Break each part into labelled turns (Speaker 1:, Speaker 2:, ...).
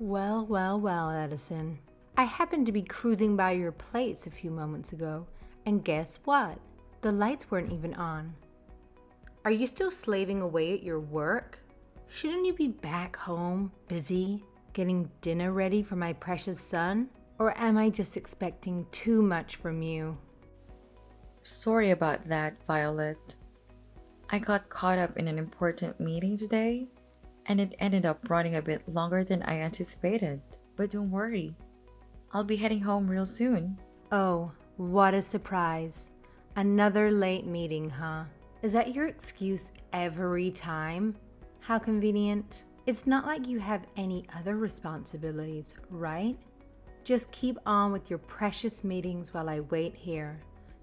Speaker 1: Well, Edison. I happened to be cruising by your place a few moments ago, and guess what? The lights weren't even on. Are you still slaving away at your work? Shouldn't you be back home, busy, getting dinner ready for my precious son? Or am I just expecting too much from you?
Speaker 2: Sorry about that, Violet. I got caught up in an important meeting today, and it ended up running a bit longer than I anticipated. But don't worry, I'll be heading home real soon.
Speaker 1: Oh, what a surprise. Another late meeting, huh? Is that your excuse every time? How convenient. It's not like you have any other responsibilities, right? Just keep on with your precious meetings while I wait here,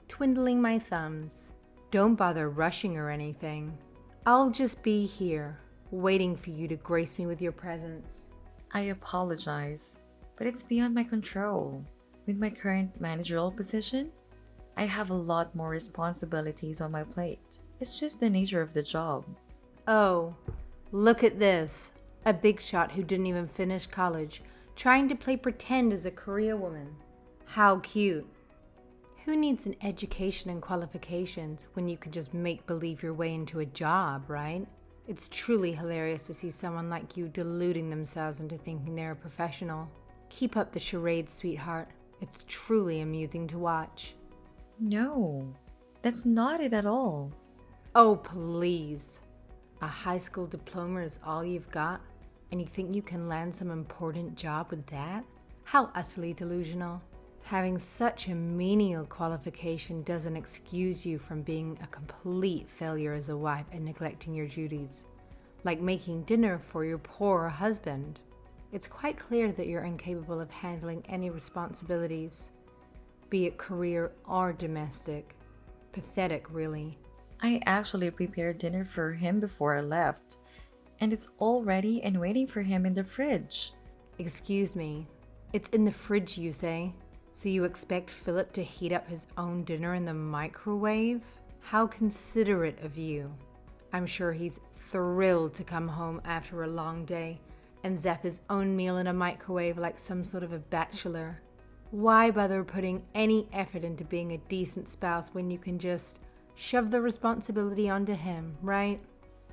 Speaker 1: twiddling my thumbs. Don't bother rushing or anything. I'll just be here, waiting for you to grace me with your presence.
Speaker 2: I apologize, but it's beyond my control. With my current managerial position, I have a lot more responsibilities on my plate. It's just the nature of the job.
Speaker 1: Oh, look at this. A big shot who didn't even finish college, trying to play pretend as a career woman. How cute. Who needs an education and qualifications when you can just make believe your way into a job, right? It's truly hilarious to see someone like you deluding themselves into thinking they're a professional. Keep up the charade, sweetheart. It's truly amusing to watch.
Speaker 2: No, that's not it at all.
Speaker 1: Oh, please. A high school diploma is all you've got? And you think you can land some important job with that? How utterly delusional. Having such a menial qualification doesn't excuse you from being a complete failure as a wife and neglecting your duties, like making dinner for your poor husband. It's quite clear that you're incapable of handling any responsibilities, be it career or domestic. Pathetic, really.
Speaker 2: I actually prepared dinner for him before I left, and it's all ready and waiting for him in the fridge.
Speaker 1: Excuse me, it's in the fridge, you say? So you expect Philip to heat up his own dinner in the microwave? How considerate of you. I'm sure he's thrilled to come home after a long day and zap his own meal in a microwave like some sort of a bachelor. Why bother putting any effort into being a decent spouse when you can just shove the responsibility onto him, right?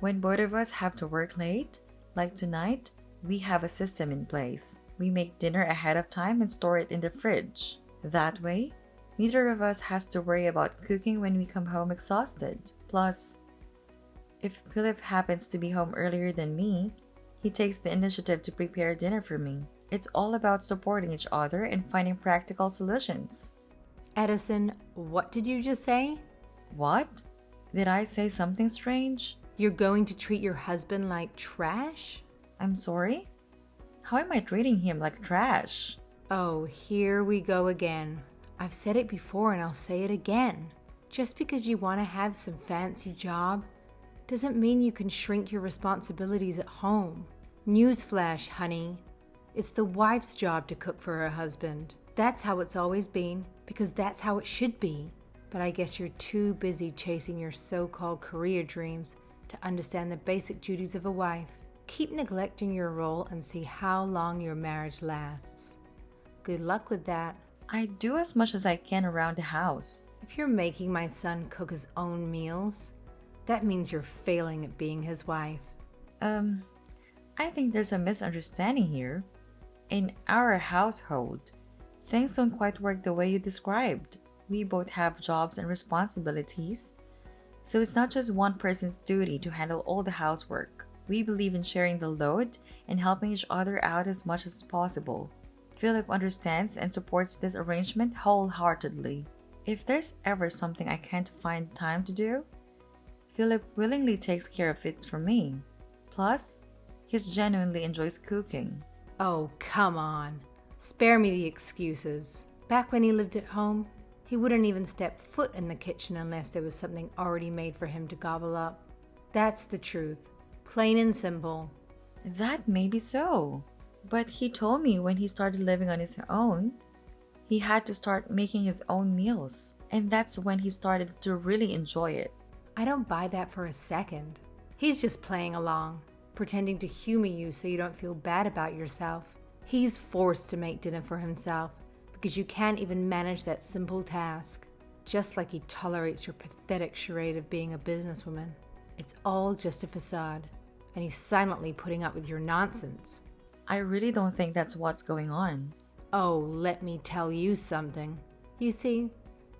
Speaker 2: When both of us have to work late, like tonight, we have a system in place. We make dinner ahead of time and store it in the fridge. That way, neither of us has to worry about cooking when we come home exhausted. Plus, if Philip happens to be home earlier than me, he takes the initiative to prepare dinner for me. It's all about supporting each other and finding practical solutions.
Speaker 1: Edison, what did you just say?
Speaker 2: What? Did I say something strange?
Speaker 1: You're going to treat your husband like trash?
Speaker 2: I'm sorry? How am I treating him like trash?
Speaker 1: Oh, here we go again. I've said it before and I'll say it again. Just because you want to have some fancy job doesn't mean you can shrink your responsibilities at home. Newsflash, honey. It's the wife's job to cook for her husband. That's how it's always been, because that's how it should be. But I guess you're too busy chasing your so-called career dreams to understand the basic duties of a wife. Keep neglecting your role and see how long your marriage lasts. Good luck with that.
Speaker 2: I do as much as I can around the house.
Speaker 1: If you're making my son cook his own meals, that means you're failing at being his wife.
Speaker 2: I think there's a misunderstanding here. In our household, things don't quite work the way you described. We both have jobs and responsibilities, so it's not just one person's duty to handle all the housework. We believe in sharing the load and helping each other out as much as possible. Philip understands and supports this arrangement wholeheartedly. If there's ever something I can't find time to do, Philip willingly takes care of it for me. Plus, he genuinely enjoys cooking.
Speaker 1: Oh, come on. Spare me the excuses. Back when he lived at home, he wouldn't even step foot in the kitchen unless there was something already made for him to gobble up. That's the truth. Plain and simple.
Speaker 2: That may be so, but he told me when he started living on his own, he had to start making his own meals, and that's when he started to really enjoy it.
Speaker 1: I don't buy that for a second. He's just playing along, pretending to humor you so you don't feel bad about yourself. He's forced to make dinner for himself because you can't even manage that simple task. Just like he tolerates your pathetic charade of being a businesswoman. It's all just a facade, and he's silently putting up with your nonsense.
Speaker 2: I really don't think that's what's going on.
Speaker 1: Oh, let me tell you something. You see,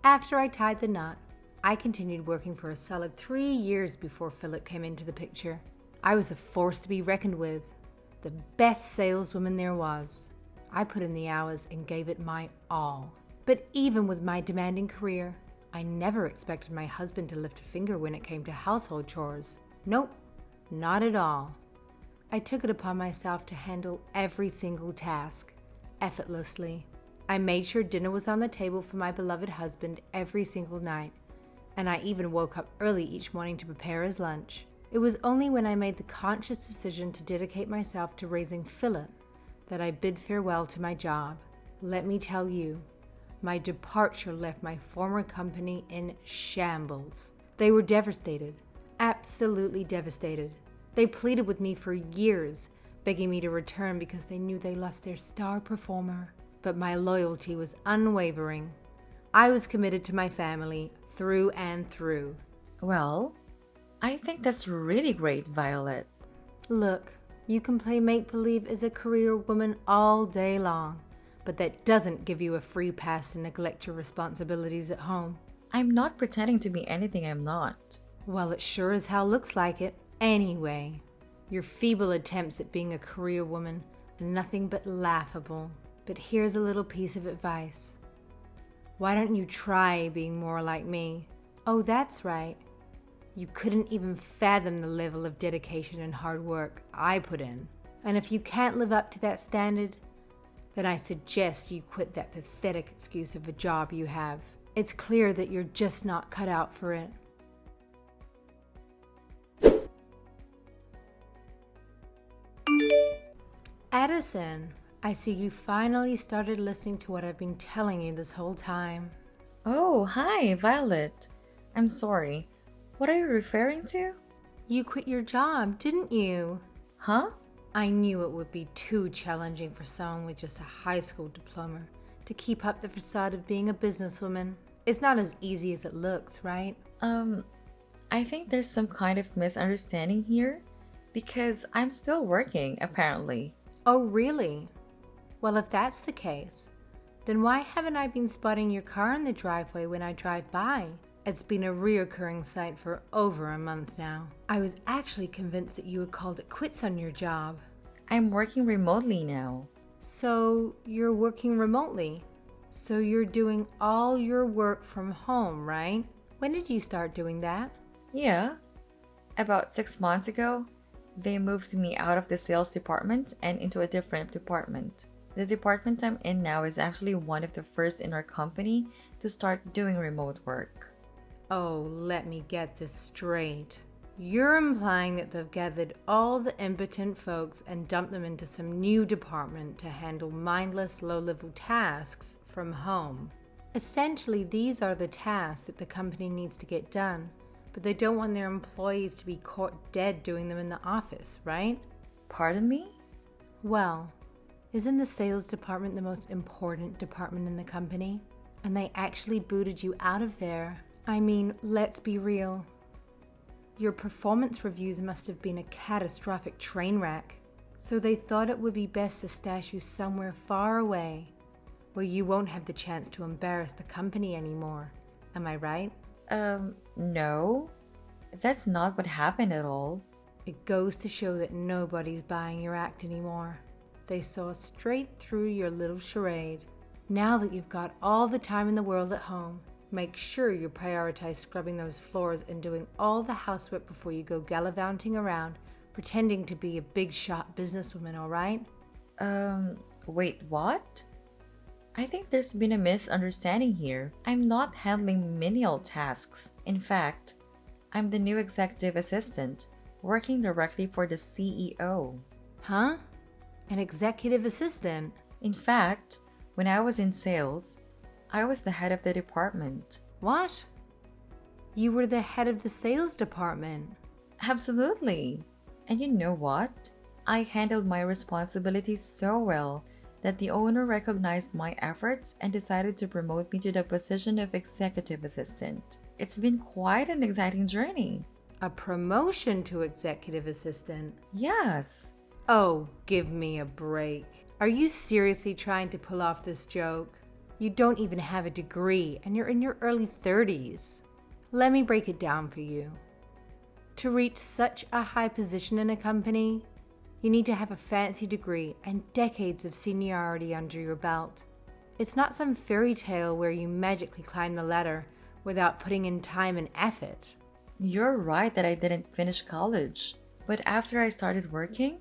Speaker 1: after I tied the knot, I continued working for a solid 3 years before Philip came into the picture. I was a force to be reckoned with, the best saleswoman there was. I put in the hours and gave it my all. But even with my demanding career, I never expected my husband to lift a finger when it came to household chores. Nope, not at all. I took it upon myself to handle every single task, effortlessly. I made sure dinner was on the table for my beloved husband every single night, and I even woke up early each morning to prepare his lunch. It was only when I made the conscious decision to dedicate myself to raising Philip that I bid farewell to my job. Let me tell you, my departure left my former company in shambles. They were devastated, absolutely devastated. They pleaded with me for years, begging me to return because they knew they lost their star performer. But my loyalty was unwavering. I was committed to my family through and through.
Speaker 2: Well, I think that's really great, Violet.
Speaker 1: Look, you can play make-believe as a career woman all day long, but that doesn't give you a free pass to neglect your responsibilities at home.
Speaker 2: I'm not pretending to be anything I'm not.
Speaker 1: Well, it sure as hell looks like it. Anyway, your feeble attempts at being a career woman are nothing but laughable. But here's a little piece of advice. Why don't you try being more like me? Oh, that's right. You couldn't even fathom the level of dedication and hard work I put in. And if you can't live up to that standard, then I suggest you quit that pathetic excuse of a job you have. It's clear that you're just not cut out for it. Addison, I see you finally started listening to what I've been telling you this whole time.
Speaker 2: Oh, hi, Violet. I'm sorry. What are you referring to?
Speaker 1: You quit your job, didn't you?
Speaker 2: Huh?
Speaker 1: I knew it would be too challenging for someone with just a high school diploma to keep up the facade of being a businesswoman. It's not as easy as it looks, right?
Speaker 2: I think there's some kind of misunderstanding here because I'm still working, apparently.
Speaker 1: Oh, really? Well, if that's the case, then why haven't I been spotting your car in the driveway when I drive by? It's been a reoccurring sight for over a month now. I was actually convinced that you had called it quits on your job.
Speaker 2: I'm working remotely now.
Speaker 1: So you're working remotely? So you're doing all your work from home, right? When did you start doing that?
Speaker 2: Yeah. About 6 months ago, they moved me out of the sales department and into a different department. The department I'm in now is actually one of the first in our company to start doing remote work.
Speaker 1: Oh, let me get this straight. You're implying that they've gathered all the impotent folks and dumped them into some new department to handle mindless, low-level tasks from home. Essentially, these are the tasks that the company needs to get done, but they don't want their employees to be caught dead doing them in the office, right?
Speaker 2: Pardon me?
Speaker 1: Well, isn't the sales department the most important department in the company? And they actually booted you out of there. I mean, let's be real. Your performance reviews must have been a catastrophic train wreck. So they thought it would be best to stash you somewhere far away, where you won't have the chance to embarrass the company anymore. Am I right?
Speaker 2: No. That's not what happened at all.
Speaker 1: It goes to show that nobody's buying your act anymore. They saw straight through your little charade. Now that you've got all the time in the world at home, make sure you prioritize scrubbing those floors and doing all the housework before you go gallivanting around, pretending to be a big shot businesswoman, all right?
Speaker 2: Wait, what? I think there's been a misunderstanding here. I'm not handling menial tasks. In fact, I'm the new executive assistant, working directly for the CEO.
Speaker 1: Huh? An executive assistant?
Speaker 2: In fact, when I was in sales, I was the head of the department.
Speaker 1: What? You were the head of the sales department?
Speaker 2: Absolutely. And you know what? I handled my responsibilities so well that the owner recognized my efforts and decided to promote me to the position of executive assistant. It's been quite an exciting journey.
Speaker 1: A promotion to executive assistant?
Speaker 2: Yes.
Speaker 1: Oh, give me a break. Are you seriously trying to pull off this joke? You don't even have a degree and you're in your early 30s. Let me break it down for you. To reach such a high position in a company, you need to have a fancy degree and decades of seniority under your belt. It's not some fairy tale where you magically climb the ladder without putting in time and effort.
Speaker 2: You're right that I didn't finish college, but after I started working,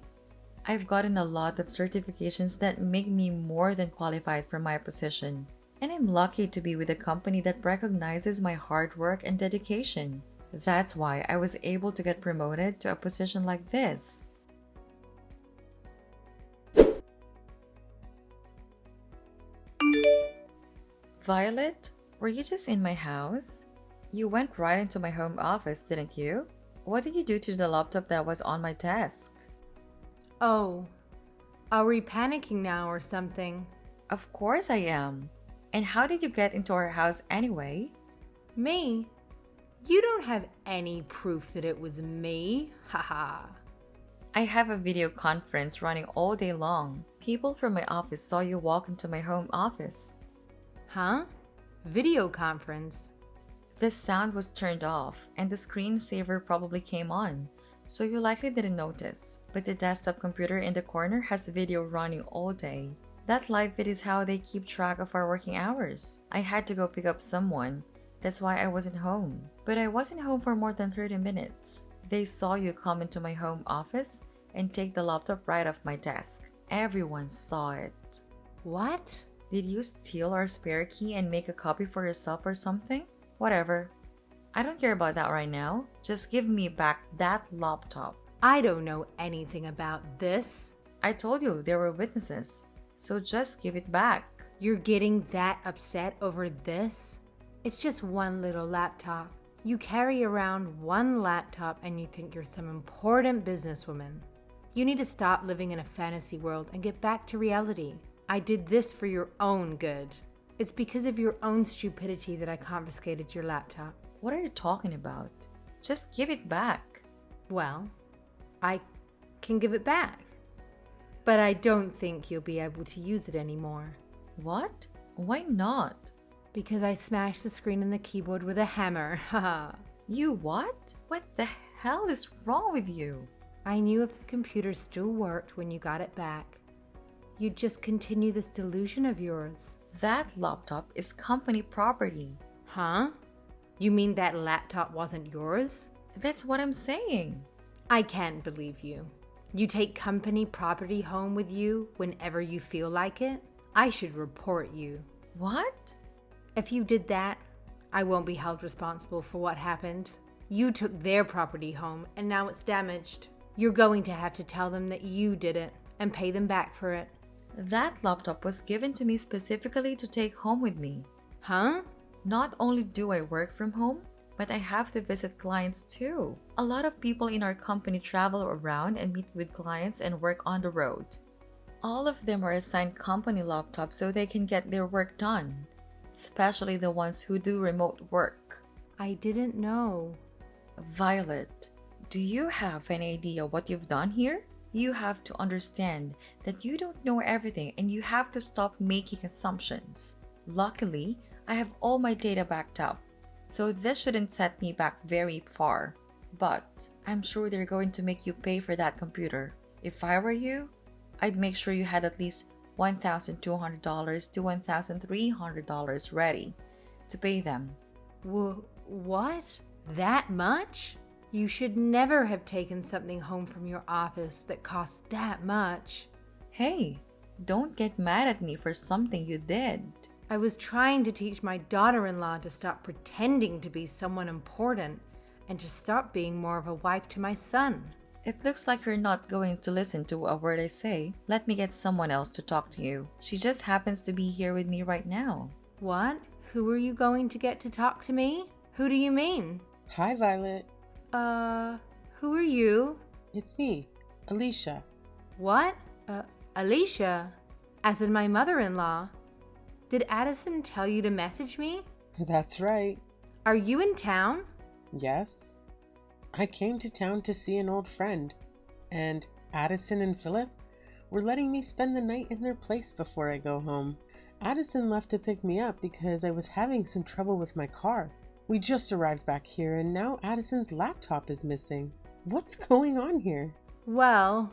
Speaker 2: I've gotten a lot of certifications that make me more than qualified for my position. And I'm lucky to be with a company that recognizes my hard work and dedication. That's why I was able to get promoted to a position like this. Violet, were you just in my house? You went right into my home office, didn't you? What did you do to the laptop that was on my desk?
Speaker 1: Oh, are we panicking now or something?
Speaker 2: Of course I am. And how did you get into our house anyway?
Speaker 1: Me? You don't have any proof that it was me. Haha.
Speaker 2: I have a video conference running all day long. People from my office saw you walk into my home office.
Speaker 1: Huh? Video conference?
Speaker 2: The sound was turned off and the screensaver probably came on, so you likely didn't notice. But the desktop computer in the corner has video running all day. That live feed is how they keep track of our working hours. I had to go pick up someone. That's why I wasn't home. But I wasn't home for more than 30 minutes. They saw you come into my home office and take the laptop right off my desk. Everyone saw it.
Speaker 1: What?
Speaker 2: Did you steal our spare key and make a copy for yourself or something? Whatever. I don't care about that right now. Just give me back that laptop.
Speaker 1: I don't know anything about this.
Speaker 2: I told you there were witnesses. So just give it back.
Speaker 1: You're getting that upset over this? It's just one little laptop. You carry around one laptop and you think you're some important businesswoman. You need to stop living in a fantasy world and get back to reality. I did this for your own good. It's because of your own stupidity that I confiscated your laptop.
Speaker 2: What are you talking about? Just give it back.
Speaker 1: Well, I can give it back. But I don't think you'll be able to use it anymore.
Speaker 2: What? Why not?
Speaker 1: Because I smashed the screen and the keyboard with a hammer. Haha.
Speaker 2: You what? What the hell is wrong with you?
Speaker 1: I knew if the computer still worked when you got it back, you'd just continue this delusion of yours.
Speaker 2: That laptop is company property.
Speaker 1: Huh? You mean that laptop wasn't yours?
Speaker 2: That's what I'm saying.
Speaker 1: I can't believe you. You take company property home with you whenever you feel like it? I should report you.
Speaker 2: What?
Speaker 1: If you did that, I won't be held responsible for what happened. You took their property home and now it's damaged. You're going to have to tell them that you did it and pay them back for it.
Speaker 2: That laptop was given to me specifically to take home with me.
Speaker 1: Huh?
Speaker 2: Not only do I work from home, but I have to visit clients too. A lot of people in our company travel around and meet with clients and work on the road. All of them are assigned company laptops so they can get their work done, especially the ones who do remote work.
Speaker 1: I didn't know.
Speaker 2: Violet, do you have any idea what you've done here? You have to understand that you don't know everything and you have to stop making assumptions. Luckily, I have all my data backed up, so this shouldn't set me back very far. But I'm sure they're going to make you pay for that computer. If I were you, I'd make sure you had at least $1,200 to $1,300 ready to pay them.
Speaker 1: What? That much? You should never have taken something home from your office that costs that much.
Speaker 2: Hey, don't get mad at me for something you did.
Speaker 1: I was trying to teach my daughter-in-law to stop pretending to be someone important and to stop being more of a wife to my son.
Speaker 2: It looks like you're not going to listen to a word I say. Let me get someone else to talk to you. She just happens to be here with me right now.
Speaker 1: What? Who are you going to get to talk to me? Who do you mean?
Speaker 3: Hi, Violet.
Speaker 1: Who are you?
Speaker 3: It's me, Alicia.
Speaker 1: What? Alicia? As in my mother-in-law. Did Addison tell you to message me?
Speaker 3: That's right.
Speaker 1: Are you in town?
Speaker 3: Yes. I came to town to see an old friend, and Addison and Philip were letting me spend the night in their place before I go home. Addison left to pick me up because I was having some trouble with my car. We just arrived back here, and now Addison's laptop is missing. What's going on here?
Speaker 1: Well,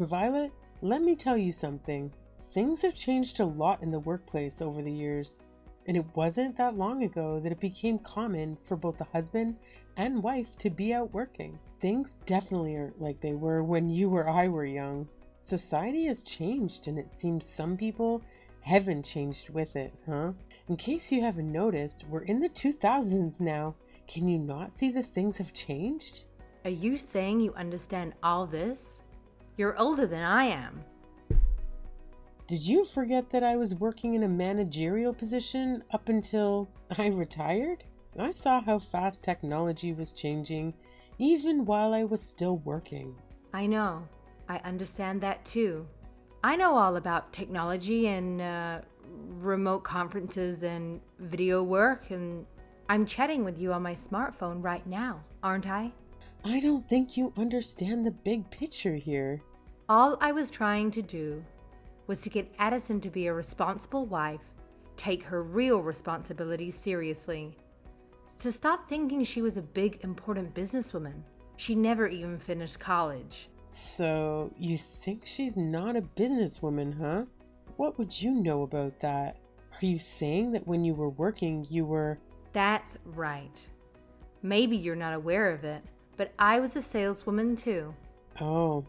Speaker 3: Violet, let me tell you something. Things have changed a lot in the workplace over the years, and it wasn't that long ago that it became common for both the husband and wife to be out working. Things definitely aren't like they were when you or I were young. Society has changed, and it seems some people haven't changed with it, huh? In case you haven't noticed, we're in the 2000s now. Can you not see that things have changed?
Speaker 1: are you saying you understand all this? You're older than I am.
Speaker 3: Did you forget that I was working in a managerial position up until I retired? I saw how fast technology was changing, even while I was still working.
Speaker 1: I know. I understand that too. I know all about technology and remote conferences and video work, and I'm chatting with you on my smartphone right now, aren't I?
Speaker 3: I don't think you understand the big picture here.
Speaker 1: All I was trying to do was to get Addison to be a responsible wife, take her real responsibilities seriously, to stop thinking she was a big, important businesswoman. She never even finished college.
Speaker 3: So, you think she's not a businesswoman, huh? What would you know about that? Are you saying that when you were working, you were...
Speaker 1: That's right. Maybe you're not aware of it, but I was a saleswoman too.
Speaker 3: Oh,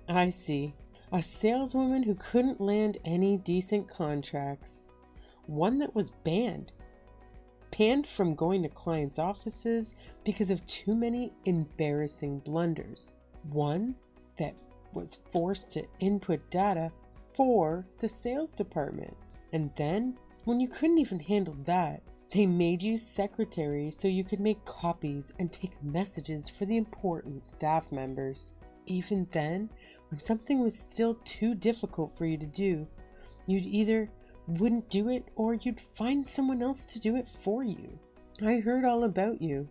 Speaker 3: I see. A saleswoman who couldn't land any decent contracts. One that was banned. Banned from going to clients' offices because of too many embarrassing blunders. One that was forced to input data for the sales department. And then, when you couldn't even handle that, they made you secretary so you could make copies and take messages for the important staff members. Even then, when something was still too difficult for you to do, you'd either wouldn't do it or you'd find someone else to do it for you. I heard all about you.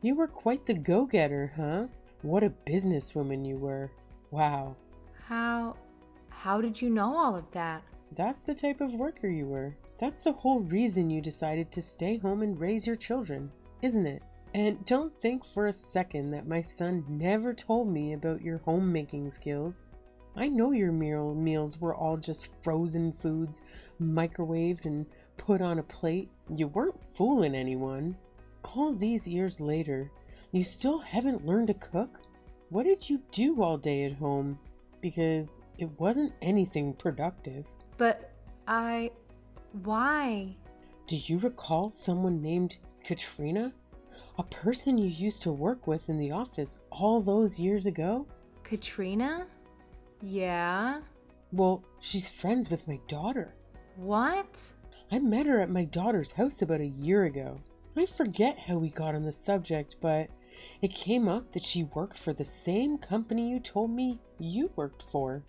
Speaker 3: You were quite the go-getter, huh? What a businesswoman you were. Wow.
Speaker 1: How did you know all of that?
Speaker 3: That's the type of worker you were. That's the whole reason you decided to stay home and raise your children, isn't it? And don't think for a second that my son never told me about your homemaking skills. I know your meals were all just frozen foods, microwaved and put on a plate. You weren't fooling anyone. All these years later, you still haven't learned to cook? What did you do all day at home? Because it wasn't anything productive.
Speaker 1: But why?
Speaker 3: Do you recall someone named Katrina? A person you used to work with in the office all those years ago?
Speaker 1: Katrina? Yeah?
Speaker 3: Well, she's friends with my daughter.
Speaker 1: What?
Speaker 3: I met her at my daughter's house about a year ago. I forget how we got on the subject, but it came up that she worked for the same company you told me you worked for.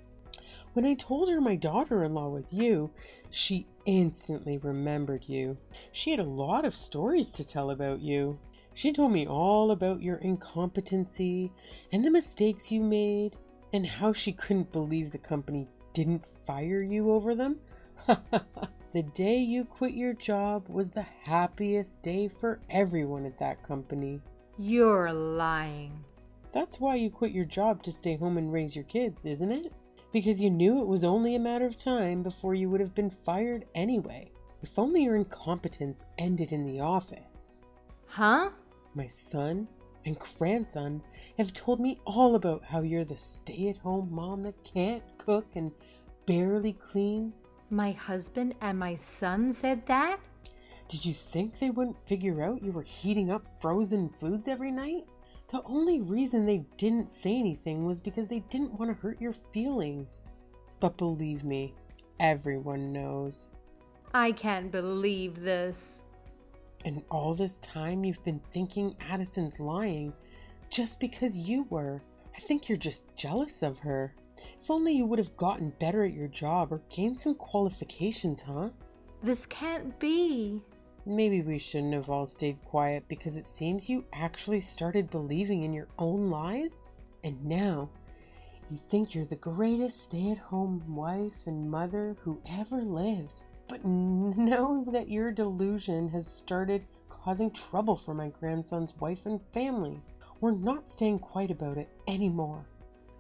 Speaker 3: When I told her my daughter-in-law was you, she instantly remembered you. She had a lot of stories to tell about you. She told me all about your incompetency and the mistakes you made and how she couldn't believe the company didn't fire you over them. The day you quit your job was the happiest day for everyone at that company.
Speaker 1: You're lying.
Speaker 3: That's why you quit your job to stay home and raise your kids, isn't it? Because you knew it was only a matter of time before you would have been fired anyway. If only your incompetence ended in the office.
Speaker 1: Huh?
Speaker 3: My son and grandson have told me all about how you're the stay-at-home mom that can't cook and barely clean.
Speaker 1: My husband and my son said that?
Speaker 3: Did you think they wouldn't figure out you were heating up frozen foods every night? The only reason they didn't say anything was because they didn't want to hurt your feelings. But believe me, everyone knows.
Speaker 1: I can't believe this.
Speaker 3: And all this time you've been thinking Addison's lying just because you were. I think you're just jealous of her. If only you would have gotten better at your job or gained some qualifications, huh?
Speaker 1: This can't be.
Speaker 3: Maybe we shouldn't have all stayed quiet because it seems you actually started believing in your own lies? And now, you think you're the greatest stay-at-home wife and mother who ever lived. But know that your delusion has started causing trouble for my grandson's wife and family. We're not staying quiet about it anymore.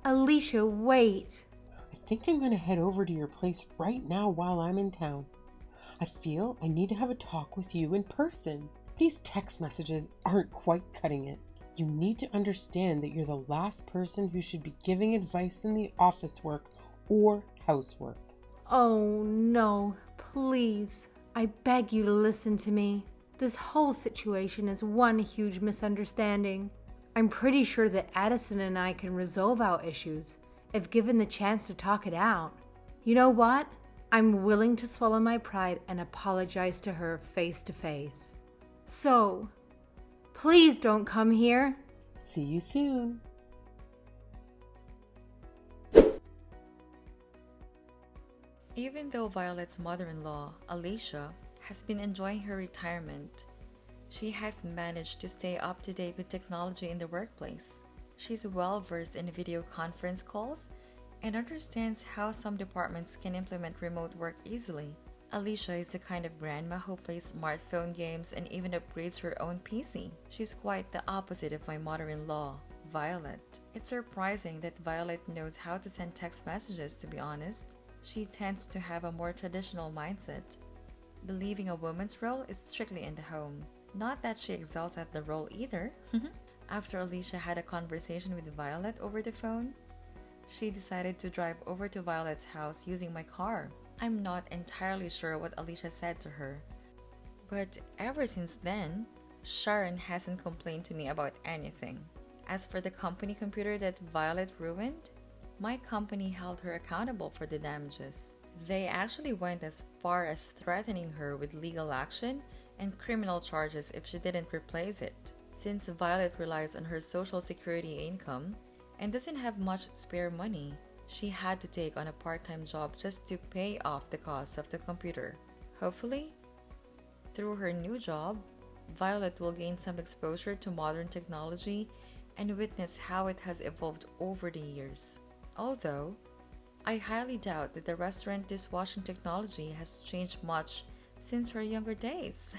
Speaker 1: Alicia, wait.
Speaker 3: I think I'm going to head over to your place right now while I'm in town. I feel I need to have a talk with you in person. These text messages aren't quite cutting it. You need to understand that you're the last person who should be giving advice in the office work or housework.
Speaker 1: Oh no, please. I beg you to listen to me. This whole situation is one huge misunderstanding. I'm pretty sure that Addison and I can resolve our issues if given the chance to talk it out. You know what? I'm willing to swallow my pride and apologize to her face to face. So, please don't come here.
Speaker 3: See you soon.
Speaker 2: Even though Violet's mother-in-law, Alicia, has been enjoying her retirement, she has managed to stay up to date with technology in the workplace. She's well versed in video conference calls and understands how some departments can implement remote work easily. Alicia is the kind of grandma who plays smartphone games and even upgrades her own PC. She's quite the opposite of my mother-in-law, Violet. It's surprising that Violet knows how to send text messages, to be honest. She tends to have a more traditional mindset, believing a woman's role is strictly in the home. Not that she excels at the role either. After Alicia had a conversation with Violet over the phone, she decided to drive over to Violet's house using my car. I'm not entirely sure what Alicia said to her, but ever since then, Sharon hasn't complained to me about anything. As for the company computer that Violet ruined, my company held her accountable for the damages. They actually went as far as threatening her with legal action and criminal charges if she didn't replace it. Since Violet relies on her social security income and doesn't have much spare money, she had to take on a part-time job just to pay off the cost of the computer. Hopefully, through her new job, Violet will gain some exposure to modern technology and witness how it has evolved over the years. Although, I highly doubt that the restaurant dishwashing technology has changed much since her younger days.